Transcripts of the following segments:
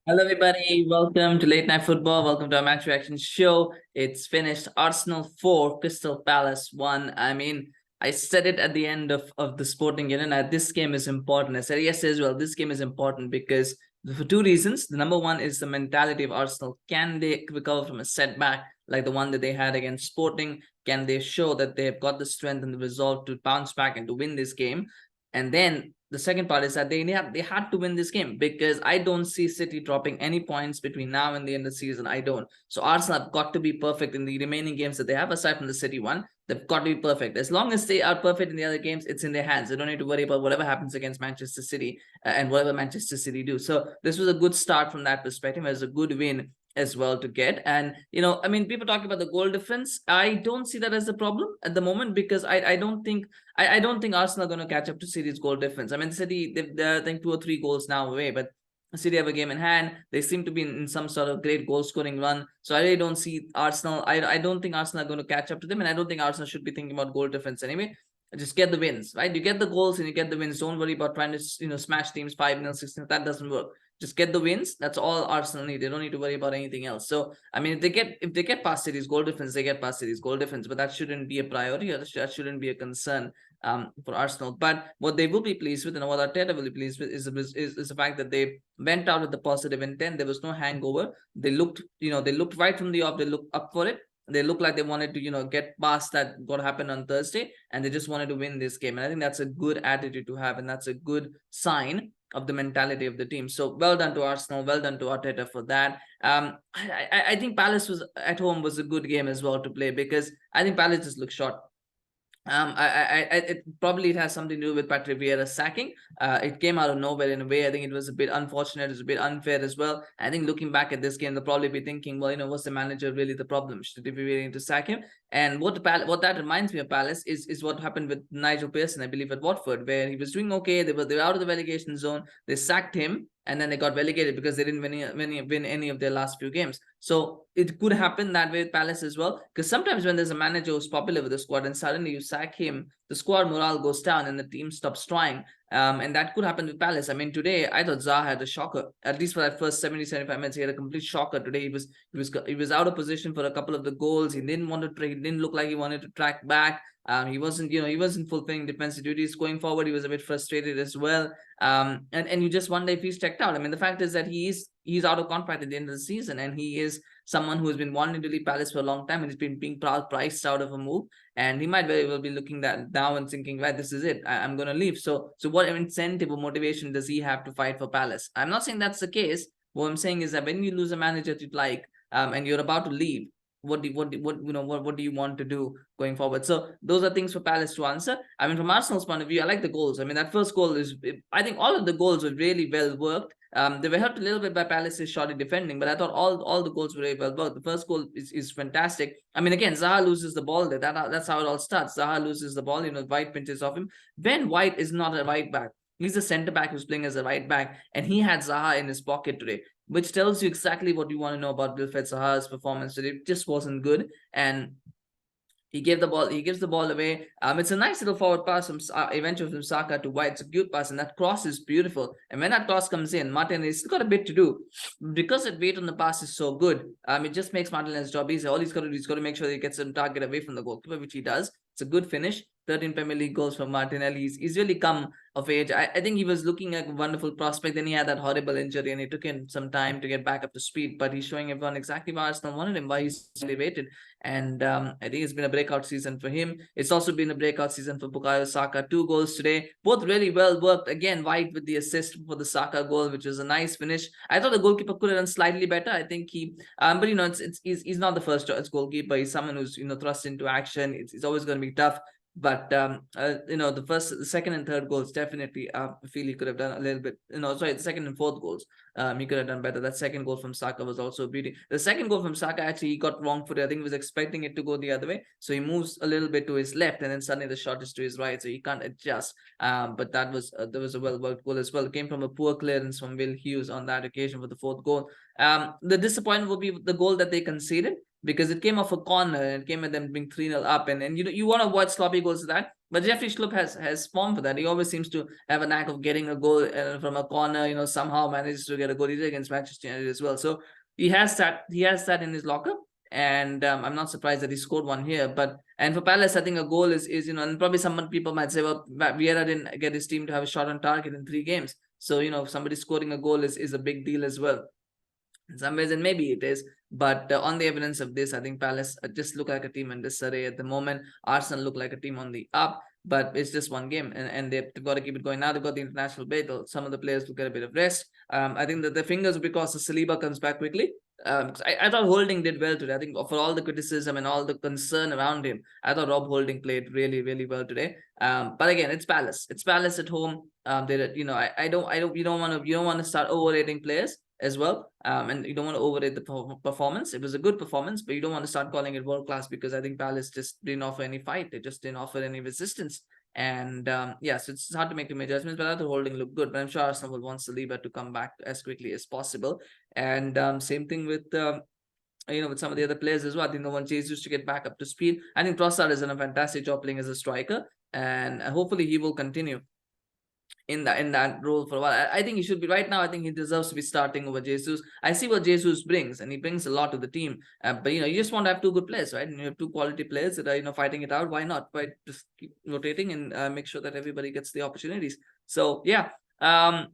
Hello, everybody. Welcome to Late Night Football. Welcome to our match reaction show. It's finished. Arsenal 4, Crystal Palace 1. I said it at the end of the sporting unit. This game is important. I said yes as well. This game is important because for two reasons. The number one is the mentality of Arsenal. Can they recover from a setback like the one that they had against Sporting? Can they show that they've got the strength and the resolve to bounce back and to win this game? And then the second part is that they had to win this game because I don't see City dropping any points between now and the end of the season. I don't. So Arsenal have got to be perfect in the remaining games that they have, aside from the City one. They've got to be perfect. As long as they are perfect in the other games, it's in their hands. They don't need to worry about whatever happens against Manchester City and whatever Manchester City do. So this was a good start from that perspective. It was a good win as well to get. And people talk about the goal difference. I don't see that as a problem at the moment because I don't think Arsenal are going to catch up to City's goal difference. I mean, City, they're I think 2 or 3 goals now away, but City have a game in hand. They seem to be in some sort of great goal scoring run. So I really don't see Arsenal. I don't think Arsenal are going to catch up to them, and I don't think Arsenal should be thinking about goal difference anyway. Just get the wins, right? You get the goals and you get the wins. Don't worry about trying to smash teams 5-0, 6-0. That doesn't work. Just get the wins. That's all Arsenal need. They don't need to worry about anything else. So I mean, if they get past City's goal difference, they get past City's goal difference. But that shouldn't be a priority, or that shouldn't be a concern for Arsenal. But what they will be pleased with, and what Arteta will be pleased with, is the fact that they went out with the positive intent. There was no hangover. They looked right from the off. They looked up for it. They looked like they wanted to get past that what happened on Thursday, and they just wanted to win this game. And I think that's a good attitude to have, and that's a good sign of the mentality of the team. So well done to Arsenal, well done to Arteta for that. I think Palace was at home was a good game as well to play because I think Palace just looked short. It has something to do with Patrick Vieira's sacking. It came out of nowhere in a way. I think it was a bit unfortunate. It was a bit unfair as well. I think looking back at this game, they'll probably be thinking, well, was the manager really the problem? Should they be willing to sack him? And what that reminds me of Palace is what happened with Nigel Pearson, I believe, at Watford, where he was doing okay. They were out of the relegation zone. They sacked him, and then they got relegated because they didn't win any of their last few games. So it could happen that way with Palace as well. Because sometimes when there's a manager who's popular with the squad and suddenly you sack him, the squad morale goes down and the team stops trying. And that could happen with Palace. I mean, today I thought Zaha had a shocker. At least for that first 70-75 minutes, he had a complete shocker. Today he was out of position for a couple of the goals. He didn't want to trade. He didn't look like he wanted to track back. He wasn't fulfilling defensive duties. Going forward, he was a bit frustrated as well. And you just wonder if he's checked out. I mean, the fact is that he's out of contract at the end of the season, and he is someone who has been wanting to leave Palace for a long time, and he's been being priced out of a move. And he might very well be looking that now and thinking, right, this is it. I'm going to leave. So what incentive or motivation does he have to fight for Palace? I'm not saying that's the case. What I'm saying is that when you lose a manager that you like, and you're about to leave, what do you want to do going forward? So those are things for Palace to answer. I mean, from Arsenal's point of view, I like the goals. I mean, that first goal I think all of the goals were really well worked. They were helped a little bit by Palace's shoddy defending, but I thought all the goals were very well worked. The first goal is fantastic. I mean, again, Zaha loses the ball there. That's how it all starts. Zaha loses the ball. White pinches off him. Ben White is not a right back. He's a centre back who's playing as a right back, and he had Zaha in his pocket today, which tells you exactly what you want to know about Wilfried Zaha's performance today. It just wasn't good, and he gives the ball away. It's a nice little forward pass from eventually from Saka to White. It's a good pass, and that cross is beautiful. And when that cross comes in, Martinelli's got a bit to do because the weight on the pass is so good. It just makes Martinelli's job easy. All he's got to do is make sure that he gets a target away from the goalkeeper, which he does. It's a good finish. 13 Premier League goals for Martinelli. He's really come of age. I think he was looking like a wonderful prospect. Then he had that horrible injury, and it took him some time to get back up to speed. But he's showing everyone exactly why Arsenal wanted him, why he's elevated. And I think it's been a breakout season for him. It's also been a breakout season for Bukayo Saka. 2 goals today, both really well worked. Again, White with the assist for the Saka goal, which was a nice finish. I thought the goalkeeper could have done slightly better. I think but he's not the first choice goalkeeper. He's someone who's thrust into action. It's always going to be tough. But the second and third goals definitely I feel he could have done a little bit. The second and fourth goals he could have done better. That second goal from Saka was also a beauty. The second goal from Saka, actually, he got wrong footed. I think he was expecting it to go the other way, so he moves a little bit to his left, and then suddenly the shot is to his right, so he can't adjust. But there was a well worked goal as well. It came from a poor clearance from Will Hughes on that occasion for the fourth goal. The disappointment would be the goal that they conceded. because it came off a corner and it came at them being 3-0 up. And you want to avoid sloppy goals to that. But Jeffrey Schlupp has form for that. He always seems to have a knack of getting a goal from a corner, somehow manages to get a goal. He did against Manchester United as well. So he has that in his locker. And I'm not surprised that he scored one here. And for Palace, I think a goal is and probably some people might say, well, Vieira didn't get his team to have a shot on target in 3 games. So, somebody scoring a goal is a big deal as well. In some ways, and maybe it is. But on the evidence of this, I think Palace just look like a team in disarray at the moment. Arsenal look like a team on the up. But it's just one game, and they've got to keep it going. Now they've got the international break. Some of the players will get a bit of rest. I think that the fingers because Saliba comes back quickly. I thought Holding did well today. I think for all the criticism and all the concern around him, I thought Rob Holding played really, really well today. But again, it's Palace. It's Palace at home. You don't want to start overrating players as well, and you don't want to overrate the performance. It was a good performance, but you don't want to start calling it world class, because I think Palace just didn't offer any fight. They just didn't offer any resistance. And so it's hard to make too many judgments. But I thought Holding looked good. But I'm sure Arsenal will want Saliba to come back as quickly as possible. And same thing with with some of the other players as well. I think the one Jesus to get back up to speed. I think Trossard has done a fantastic job playing as a striker, and hopefully he will continue in that role for a while. I think he should be right now. I think he deserves to be starting over Jesus. I see what Jesus brings, and he brings a lot to the team. But you just want to have 2 good players, right? And you have 2 quality players that are fighting it out. Why not? Why just keep rotating and make sure that everybody gets the opportunities? So yeah. I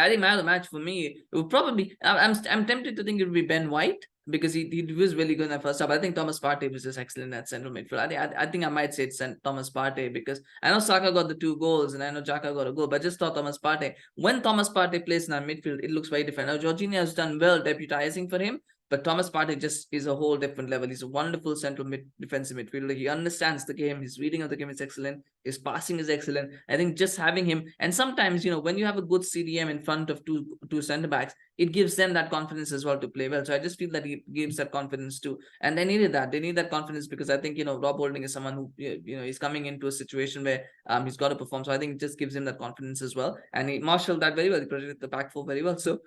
think man of the match for me, it would probably. I'm tempted to think it would be Ben White, because he was really good in that first half. I think Thomas Partey was just excellent at central midfield. I think I might say it's Thomas Partey, because I know Saka got the 2 goals and I know Xhaka got a goal, but I just thought Thomas Partey. When Thomas Partey plays in our midfield, it looks very different. Now Jorginho has done well deputizing for him, but Thomas Partey just is a whole different level. He's a wonderful central defensive midfielder. He understands the game. His reading of the game is excellent. His passing is excellent. I think just having him, and sometimes, when you have a good CDM in front of two centre backs, it gives them that confidence as well to play well. So I just feel that he gives that confidence too. And they needed that. They need that confidence, because I think, Rob Holding is someone who, he's coming into a situation where he's got to perform. So I think it just gives him that confidence as well. And he marshaled that very well. He protected the back four very well. So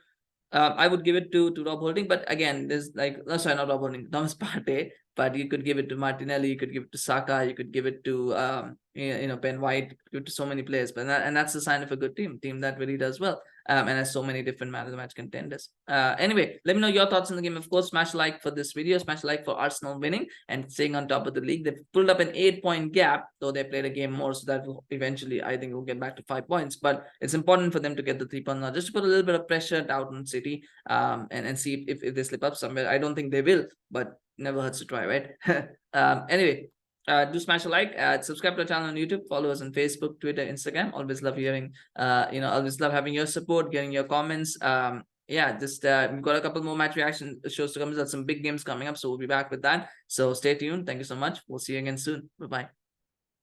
I would give it to Rob Holding, but again, there's not Rob Holding, Thomas Partey, but you could give it to Martinelli, you could give it to Saka, you could give it to Ben White, give it to so many players. But that's the sign of a good team that really does well, and has so many different man of the match contenders. Anyway, let me know your thoughts on the game. Of course, smash like for this video, smash like for Arsenal winning and staying on top of the league. They've pulled up an 8-point gap, though they played a game more, so that will eventually, I think, will get back to 5 points. But it's important for them to get the 3 points now, just to put a little bit of pressure out on City, and see if they slip up somewhere. I don't think they will, but never hurts to try, right? Anyway, do smash a like, subscribe to our channel on YouTube, follow us on Facebook, Twitter, Instagram. Always love hearing, always love having your support, getting your comments. Just we've got a couple more match reaction shows to come. There's some big games coming up, so we'll be back with that. So stay tuned. Thank you so much. We'll see you again soon. Bye bye.